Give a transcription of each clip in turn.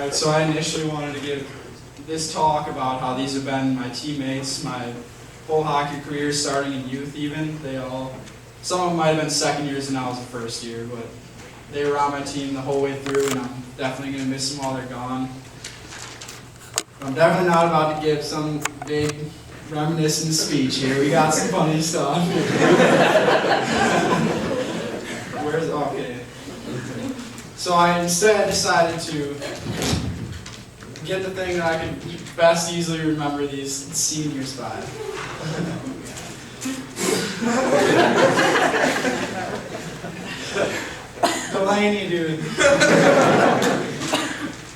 Alright, so I initially wanted to give this talk about how these have been my teammates, my whole hockey career, starting in youth even. Some of them might have been second years and I was a first year, but they were on my team the whole way through, and I'm definitely going to miss them while they're gone. I'm definitely not about to give some big reminiscent speech here. We got some funny stuff. Okay. So I instead decided to get the thing that I could best easily remember these seniors by. Delaney, dude.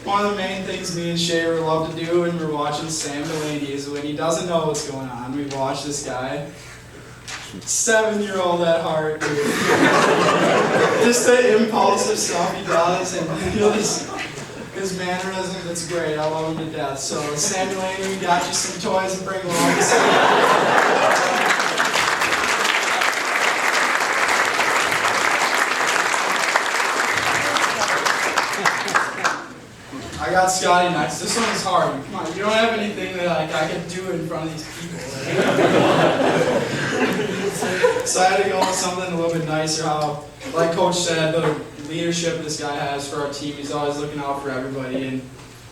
One of the main things me and Shaver love to do when we're watching Sam Delaney is when he doesn't know what's going on, we watch this guy. 7-year-old at heart, dude. Just the impulsive stuff he does, and his mannerisms, it's great. I love him to death. So, Sam Delaney, we got you some toys to bring along. I got Scotty next. This one's hard. Come on, you don't have anything that I could do in front of these people. So I had to go with something a little bit nicer. How, like Coach said, the leadership this guy has for our team, he's always looking out for everybody. And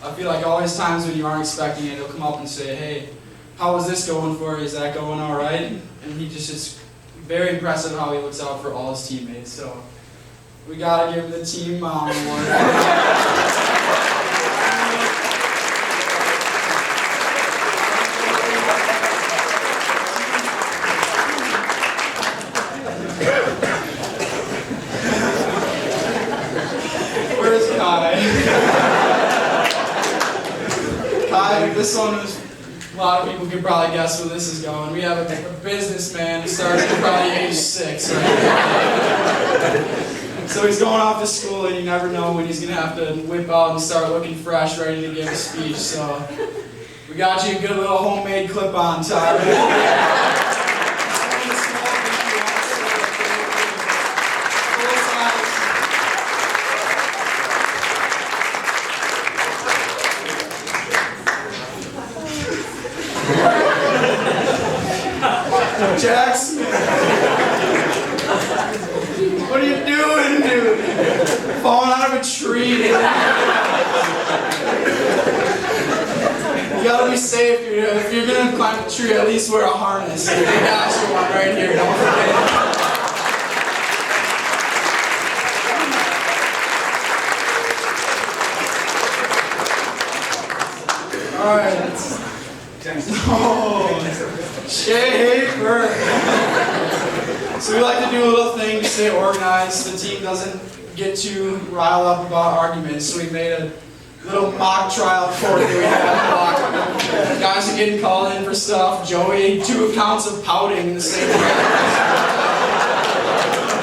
I feel like all these times when you aren't expecting it, he'll come up and say, "Hey, how is this going for you? Is that going all right?" And he just is very impressive how he looks out for all his teammates. So we gotta give the team mom award. Where's Kai? Kai, this one is, a lot of people could probably guess where this is going. We have a businessman who starts at probably age 6, right? So he's going off to school and you never know when he's going to have to whip out and start looking fresh, ready to give a speech. So we got you a good little homemade clip-on tie. Jackson, what are you doing, dude? Falling out of a tree. You gotta be safe, dude. If you're gonna climb a tree, at least wear a harness. They got you one right here, don't forget it. Alright. Oh, Schaefer. So we like to do a little thing to stay organized. The team doesn't get too riled up about arguments, so we made a little mock trial court that we had. Guys are getting called in for stuff. Joey, 2 accounts of pouting in the same way.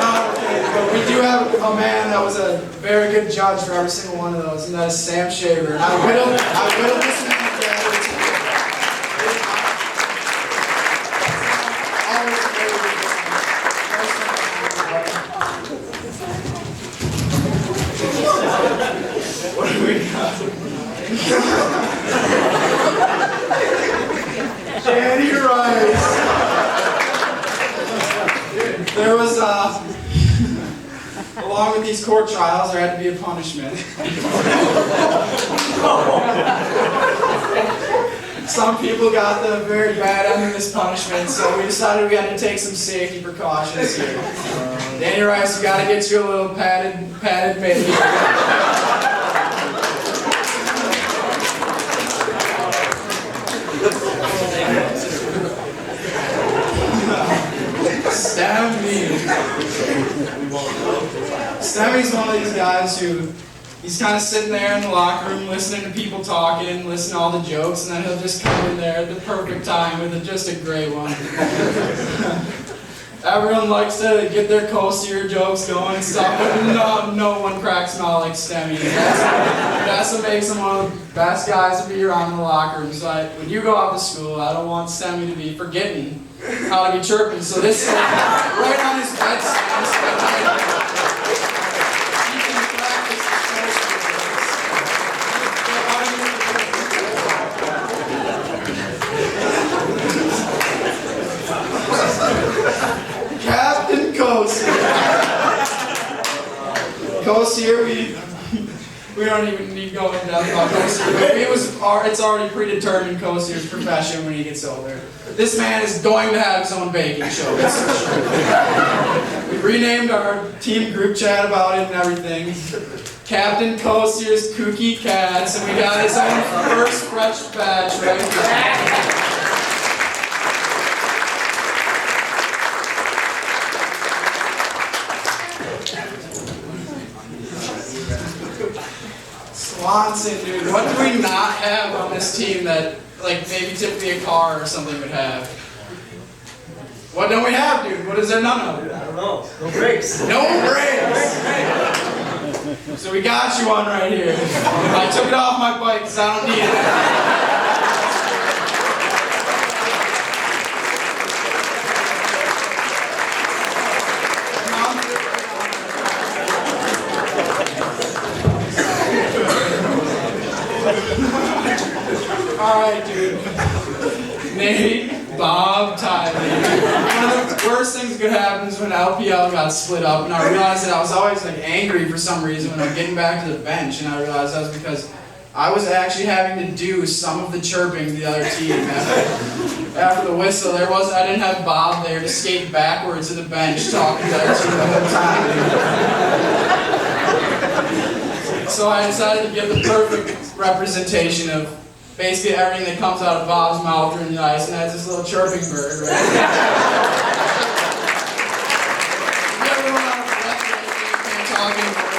But we do have a man that was a very good judge for every single one of those, and that is Sam Shaver. And I whittled this man together. What do we got? Danny Rice. There was along with these court trials, there had to be a punishment. Some people got the very bad end of this punishment, so we decided we had to take some safety precautions here. Danny Rice, you gotta get you a little padded mitt. Stemmy's one of these guys who, he's kind of sitting there in the locker room listening to people talking, listening to all the jokes, and then he'll just come in there at the perfect time with just a great one. Everyone likes to get their coastier jokes going and stuff, but no one cracks him out like Stemmy. That's what makes him one of the best guys to be around in the locker room. So when you go out to school, I don't want Stemmy to be forgetting how to be chirping. So this is right on his bedstand. Coast here, we don't even need to go into depth about Coast here. It's already predetermined Coast here's profession when he gets older. This man is going to have his own baking show. That's for sure. We renamed our team group chat about it and everything. Captain Coast here's Kooky Cats, and we got his own first fresh batch right here. Swanson, dude, what do we not have on this team that, like, maybe typically a car or something would have? What don't we have, dude? What is there none of? I don't know. No brakes. No brakes! So we got you one right here. I took it off my bike because I don't need it. Alright, dude. Nate, Bob, Tyler. One of the worst things that could happen is when LPL got split up, and I realized that I was always like angry for some reason when I'm getting back to the bench, and I realized that was because I was actually having to do some of the chirping to the other team. After the whistle, I didn't have Bob there to skate backwards to the bench talking to the other team the whole time. So I decided to give the perfect representation of basically everything that comes out of Bob's mouth during the ice, and that's this little chirping bird, right? Everyone on the left can't talk anymore.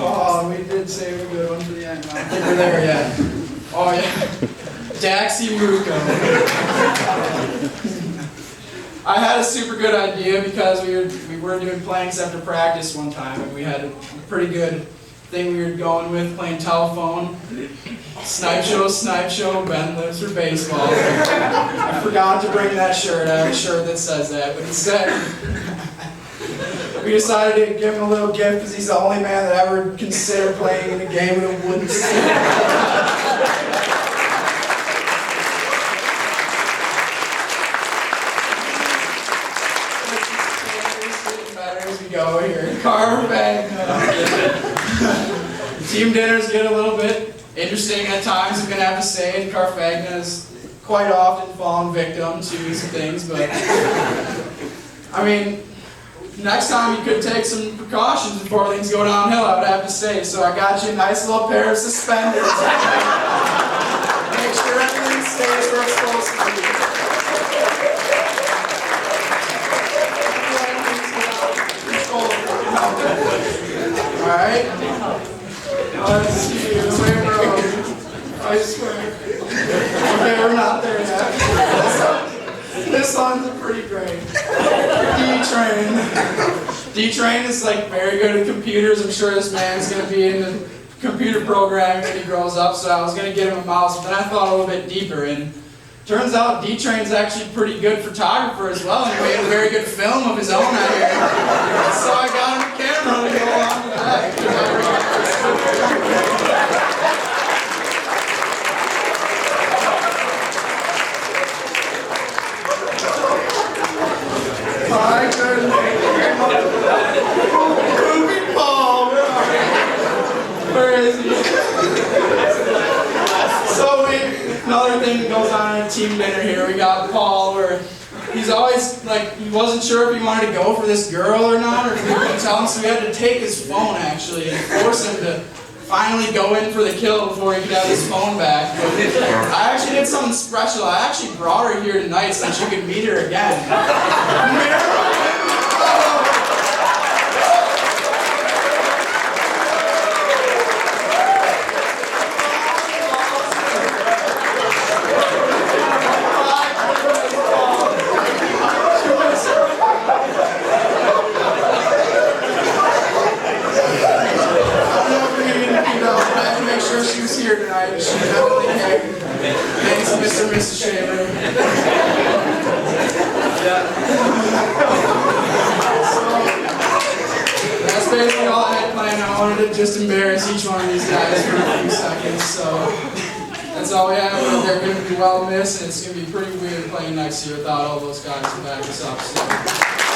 Oh, we did save a good one for the end. I don't think we're there yet. Oh yeah, Daxi Muko. I had a super good idea because we were doing planks after practice one time, and we had a pretty good thing we were going with, playing telephone. Snipeshow, Ben lives for baseball. I forgot to bring that shirt. I have a shirt that says that, but instead, we decided to give him a little gift because he's the only man that ever considered playing in a game with a wooden stick. Go here. Carfagna. Team dinners get a little bit interesting at times, I'm going to have to say, and Carfagna has quite often fallen victim to some things, but I mean, next time you could take some precautions before things go downhill, I would have to say. So I got you a nice little pair of suspenders. Make sure everything stays where it's supposed to be. Alright? Let's see, the way road. I swear. Okay, we're not there yet. This one's pretty great. D-Train. D-Train is like very good at computers. I'm sure this man's going to be in the computer programming when he grows up, so I was going to get him a mouse, but then I thought a little bit deeper, and turns out D-Train's actually a pretty good photographer as well, and he made a very good film of his own out here. So I got him a camera to go along with that. My goodness. Poopy Paul, where is he? So another thing goes on at a team dinner here. We got Paul, where he's always like, he wasn't sure if he wanted to go for this girl or not, or if we could tell him, so we had to take his phone actually and force him to finally go in for the kill before he could have his phone back. But I actually did something special. I actually brought her here tonight so that you could meet her again. Thanks, Mr. and Mrs. Shaver. So, that's basically all I had planned. I wanted to just embarrass each one of these guys for a few seconds. So That's all we have. They're going to be well missed, and it's going to be pretty weird playing next year without all those guys to back us up. So.